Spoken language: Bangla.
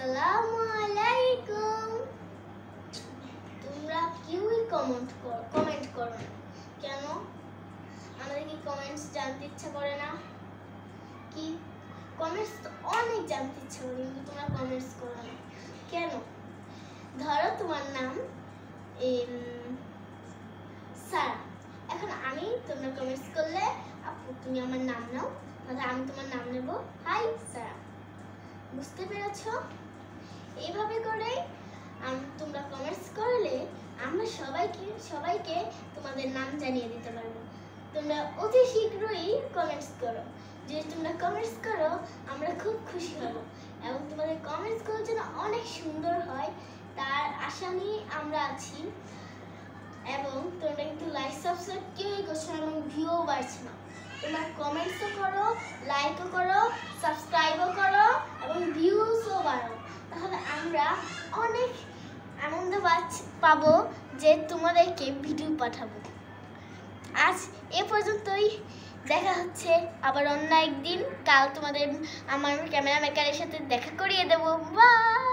আসসালামু আলাইকুম। তোমরা কেউই কমেন্ট করো না কেন? আমাদের কি কমেন্টস জানতে ইচ্ছা করে না? কি কমেন্টস তো অনেক জানতে ইচ্ছা করে, কিন্তু তোমরা কমেন্টস করো না কেন? ধরো তোমার নাম সারা। এখন তোমরা কমেন্টস করলে আপু তুমি আমার নাম নাও, তাহলে আমি তোমার নাম নেব হাই সারা। বুঝতে পেরেছো? এইভাবে করে তোমরা কমেন্টস করলে আমরা সবাইকে তোমাদের নাম জানিয়ে দিতে পারবো। তোমরা অতি শীঘ্রই কমেন্টস করো। যদি তোমরা কমেন্টস করো আমরা খুব খুশি হব, এবং তোমাদের কমেন্টসগুলো যেন অনেক সুন্দর হয় তার আশা নিয়ে আমরা আছি। এবং তোমরা কিন্তু লাইক সাবস্ক্রাইব কেউই করছো না এবং ভিউও বাড়ছে না। তোমরা কমেন্টসও করো, লাইকও করো, সাবস্ক্রাইবও করো এবং ভিউজও বাড়াও, তাহলে আমরা অনেক আনন্দ পাবো যে তোমাদেরকে ভিডিও পাঠাবো। আজ এ পর্যন্তই, দেখা হচ্ছে আবার অন্য একদিন। কাল আমার ক্যামেরা মেকারের সাথে দেখা করিয়ে দেবো। বাই।